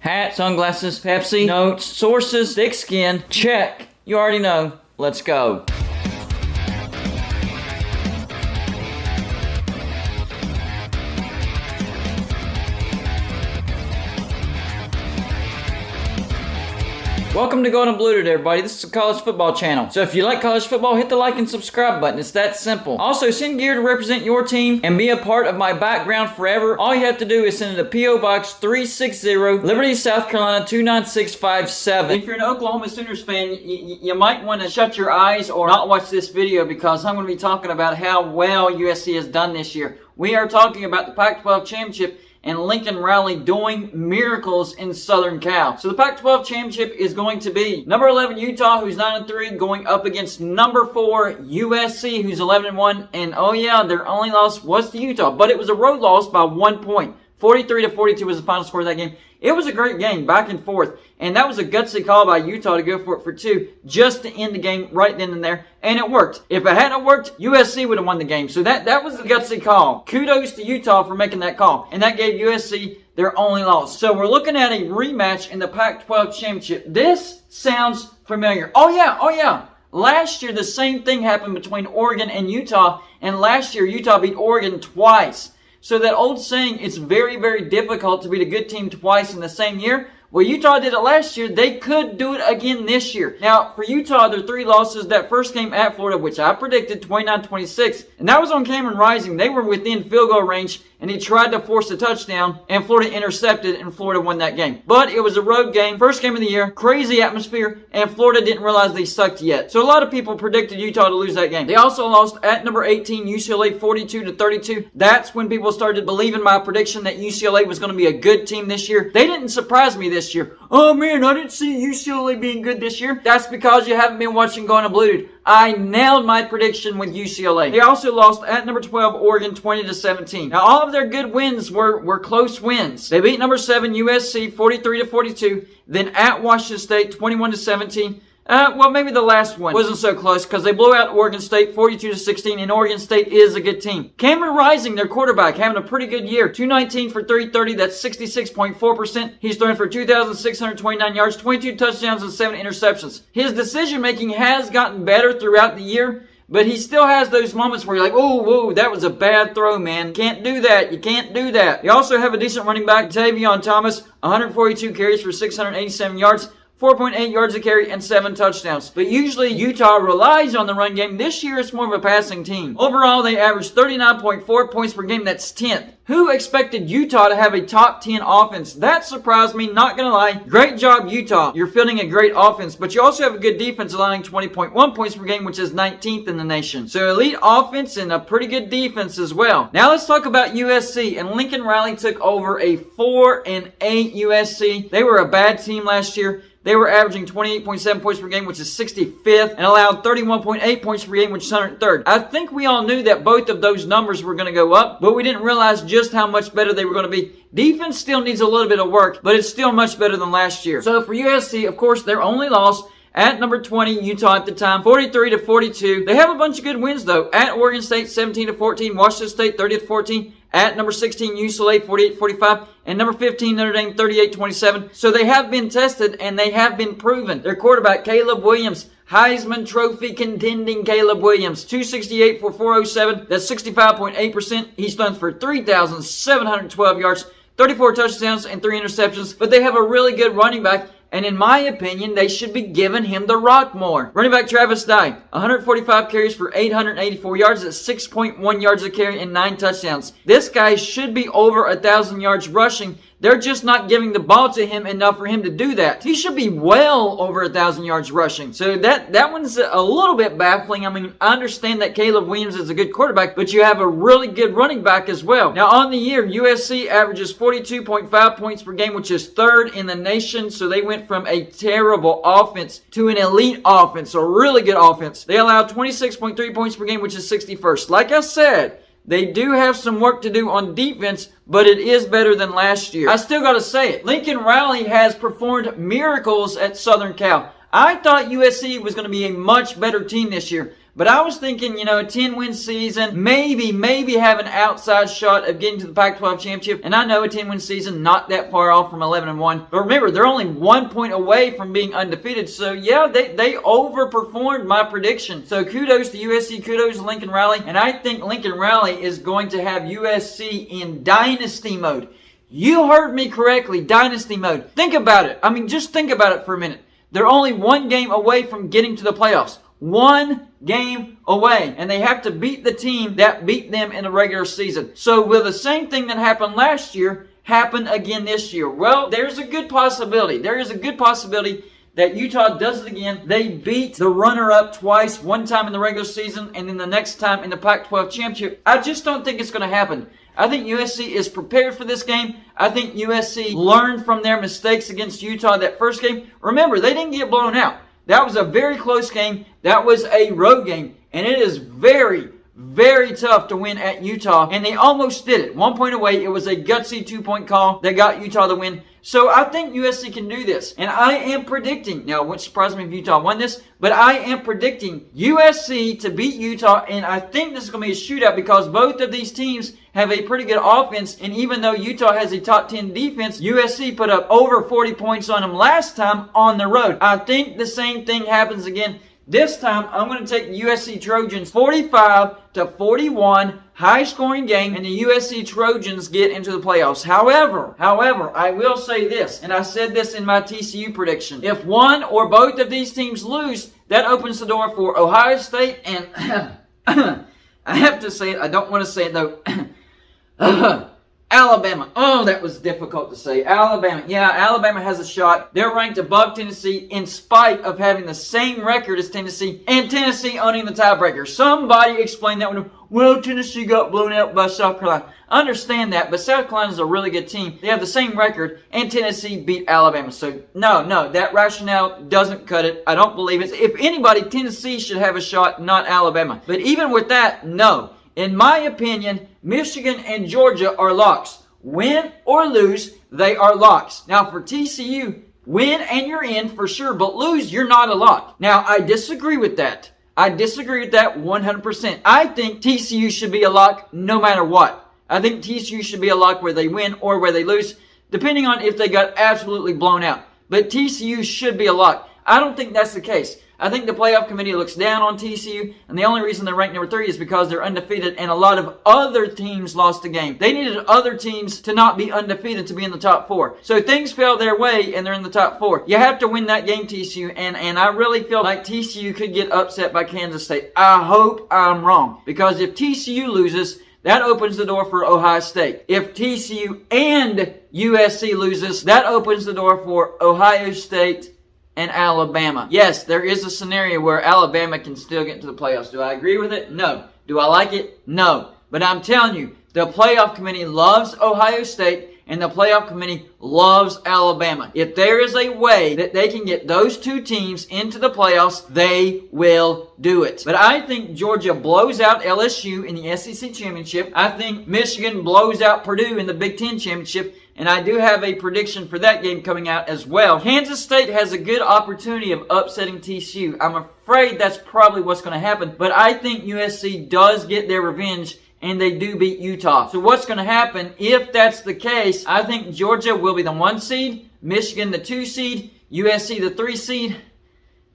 Hat, sunglasses, Pepsi, notes, sources, thick skin, check. You already know. Let's go. Welcome to Golden Blue today, everybody. This is a college football channel. So if you like college football, hit the like and subscribe button. It's that simple. Also, send gear to represent your team and be a part of my background forever. All you have to do is send it to P.O. Box 360, Liberty, South Carolina 29657. If you're an Oklahoma Sooners fan, you might want to shut your eyes or not watch this video because I'm going to be talking about how well USC has done this year. We are talking about the Pac-12 championship and Lincoln Riley doing miracles in Southern Cal. So the Pac-12 championship is going to be number 11 Utah, who's 9-3, going up against number 4 USC, who's 11-1. And oh yeah, their only loss was to Utah, but it was a road loss by 1 point. 43-42 was the final score of that game. It was a great game, back and forth. And that was a gutsy call by Utah to go for it for 2, just to end the game right then and there. And it worked. If it hadn't worked, USC would have won the game. So that was a gutsy call. Kudos to Utah for making that call. And that gave USC their only loss. So we're looking at a rematch in the Pac-12 championship. This sounds familiar. Oh yeah. Last year, the same thing happened between Oregon and Utah. And last year, Utah beat Oregon twice. So that old saying, it's very, very difficult to beat a good team twice in the same year. Well, Utah did it last year. They could do it again this year. Now, for Utah, their 3 losses. That first game at Florida, which I predicted, 29-26. And that was on Cameron Rising. They were within field goal range, and he tried to force a touchdown, and Florida intercepted, and Florida won that game. But it was a road game. First game of the year. Crazy atmosphere, and Florida didn't realize they sucked yet. So a lot of people predicted Utah to lose that game. They also lost at number 18, UCLA, 42-32. That's when people started believing my prediction that UCLA was going to be a good team this year. They didn't surprise me this year. Oh man, I didn't see UCLA being good this year. That's because you haven't been watching Golden Blue, dude. I nailed my prediction with UCLA. They also lost at number 12, Oregon, 20-17. Now, all of their good wins were close wins. They beat number 7, USC, 43-42. Then at Washington State, 21-17. Well, maybe the last one wasn't so close because they blew out Oregon State 42-16, and Oregon State is a good team. Cameron Rising, their quarterback, having a pretty good year. 219 for 330, that's 66.4%. He's thrown for 2,629 yards, 22 touchdowns, and 7 interceptions. His decision-making has gotten better throughout the year, but he still has those moments where you're like, whoa, that was a bad throw, man. Can't do that. You can't do that. You also have a decent running back, Tavion Thomas, 142 carries for 687 yards. 4.8 yards a carry and 7 touchdowns. But usually Utah relies on the run game. This year it's more of a passing team. Overall, they averaged 39.4 points per game. That's 10th. Who expected Utah to have a top 10 offense? That surprised me, not gonna lie. Great job, Utah. You're fielding a great offense, but you also have a good defense allowing 20.1 points per game, which is 19th in the nation. So elite offense and a pretty good defense as well. Now let's talk about USC. And Lincoln Riley took over a 4-8 USC. They were a bad team last year. They were averaging 28.7 points per game, which is 65th, and allowed 31.8 points per game, which is 103rd. I think we all knew that both of those numbers were going to go up, but we didn't realize just how much better they were going to be. Defense still needs a little bit of work, but it's still much better than last year. So for USC, of course, their only loss at number 20, Utah at the time, 43-42. They have a bunch of good wins, though. At Oregon State, 17-14. Washington State, 30-14. At number 16, UCLA, 48-45. And number 15, Notre Dame, 38-27. So they have been tested, and they have been proven. Their quarterback, Caleb Williams, Heisman Trophy contending Caleb Williams, 268 for 407. That's 65.8%. He's thrown for 3,712 yards, 34 touchdowns, and 3 interceptions. But they have a really good running back. And in my opinion, they should be giving him the rock more. Running back Travis Dye, 145 carries for 884 yards. That's 6.1 yards a carry and 9 touchdowns. This guy should be over 1,000 yards rushing. They're just not giving the ball to him enough for him to do that. He should be well over 1,000 yards rushing. So that one's a little bit baffling. I mean, I understand that Caleb Williams is a good quarterback, but you have a really good running back as well. Now, on the year, USC averages 42.5 points per game, which is 3rd in the nation. So they went from a terrible offense to an elite offense, a really good offense. They allowed 26.3 points per game, which is 61st. Like I said, they do have some work to do on defense, but it is better than last year. I still got to say it. Lincoln Riley has performed miracles at Southern Cal. I thought USC was going to be a much better team this year, But I was thinking, a 10-win season, maybe have an outside shot of getting to the Pac-12 championship. And I know a 10-win season, not that far off from 11-1. But remember, they're only 1 point away from being undefeated. So yeah, they overperformed my prediction. So kudos to USC, kudos to Lincoln Riley. And I think Lincoln Riley is going to have USC in dynasty mode. You heard me correctly, dynasty mode. Think about it. Just think about it for a minute. They're only 1 game away from getting to the playoffs. 1 game away. And they have to beat the team that beat them in the regular season. So will the same thing that happened last year happen again this year? Well, there's a good possibility. There is a good possibility that Utah does it again. They beat the runner-up twice, one time in the regular season and then the next time in the Pac-12 championship. I just don't think it's going to happen. I think USC is prepared for this game. I think USC learned from their mistakes against Utah that first game. Remember, they didn't get blown out. That was a very close game. That was a road game. And it is very, very tough to win at Utah. And they almost did it. 1 point away. It was a gutsy 2-point call that got Utah the win. So I think USC can do this. And I am predicting, now it wouldn't surprise me if Utah won this, but I am predicting USC to beat Utah. And I think this is going to be a shootout because both of these teams have a pretty good offense. And even though Utah has a top 10 defense, USC put up over 40 points on them last time on the road. I think the same thing happens again. This time, I'm going to take the USC Trojans 45-41, high-scoring game, and the USC Trojans get into the playoffs. However, I will say this, and I said this in my TCU prediction. If one or both of these teams lose, that opens the door for Ohio State and I have to say it. I don't want to say it, though. Alabama. Oh, that was difficult to say. Alabama. Yeah, Alabama has a shot. They're ranked above Tennessee in spite of having the same record as Tennessee and Tennessee owning the tiebreaker. Somebody explain that one. Well, Tennessee got blown out by South Carolina. I understand that, but South Carolina is a really good team. They have the same record, and Tennessee beat Alabama. So, no, that rationale doesn't cut it. I don't believe it. If anybody, Tennessee should have a shot, not Alabama. But even with that, no. In my opinion, Michigan and Georgia are locks. Win or lose, they are locks. Now for TCU, win and you're in for sure, but lose, you're not a lock. Now I disagree with that. I disagree with that 100%. I think TCU should be a lock no matter what. I think TCU should be a lock where they win or where they lose, depending on if they got absolutely blown out. But TCU should be a lock. I don't think that's the case. I think the playoff committee looks down on TCU, and the only reason they're ranked number 3 is because they're undefeated, and a lot of other teams lost the game. They needed other teams to not be undefeated to be in the top 4. So things fell their way, and they're in the top 4. You have to win that game, TCU, and I really feel like TCU could get upset by Kansas State. I hope I'm wrong, because if TCU loses, that opens the door for Ohio State. If TCU and USC loses, that opens the door for Ohio State and Alabama. Yes, there is a scenario where Alabama can still get into the playoffs. Do I agree with it? No. Do I like it? No. But I'm telling you, the playoff committee loves Ohio State and the playoff committee loves Alabama. If there is a way that they can get those two teams into the playoffs, they will do it. But I think Georgia blows out LSU in the SEC championship. I think Michigan blows out Purdue in the Big Ten championship. And I do have a prediction for that game coming out as well. Kansas State has a good opportunity of upsetting TCU. I'm afraid that's probably what's going to happen. But I think USC does get their revenge and they do beat Utah. So what's going to happen if that's the case? I think Georgia will be the 1 seed, Michigan the 2 seed, USC the 3 seed,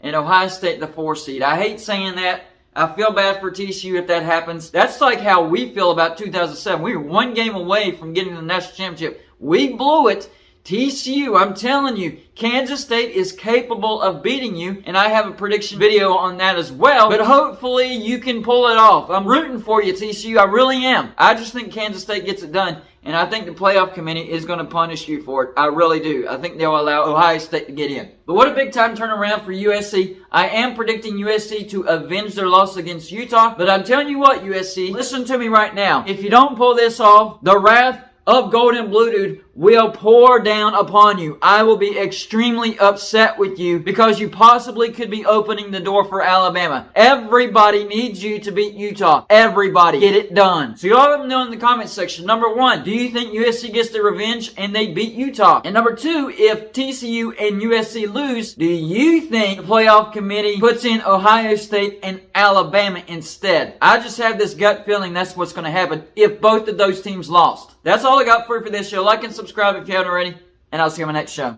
and Ohio State the 4 seed. I hate saying that. I feel bad for TCU if that happens. That's like how we feel about 2007. We were 1 game away from getting to the national championship. We blew it. TCU, I'm telling you, Kansas State is capable of beating you, and I have a prediction video on that as well, but hopefully you can pull it off. I'm rooting for you, TCU. I really am. I just think Kansas State gets it done, and I think the playoff committee is going to punish you for it. I really do. I think they'll allow Ohio State to get in. But what a big-time turnaround for USC. I am predicting USC to avenge their loss against Utah, but I'm telling you what, USC, listen to me right now. If you don't pull this off, the wrath of Gold and Blue Dude will pour down upon you. I will be extremely upset with you because you possibly could be opening the door for Alabama. Everybody needs you to beat Utah. Everybody. Get it done. So y'all let me know in the comments section. Number 1, do you think USC gets the revenge and they beat Utah? And number 2, if TCU and USC lose, do you think the playoff committee puts in Ohio State and Alabama instead? I just have this gut feeling that's what's going to happen if both of those teams lost. That's all I got for you for this show. Like and subscribe if you haven't already, and I'll see you on my next show.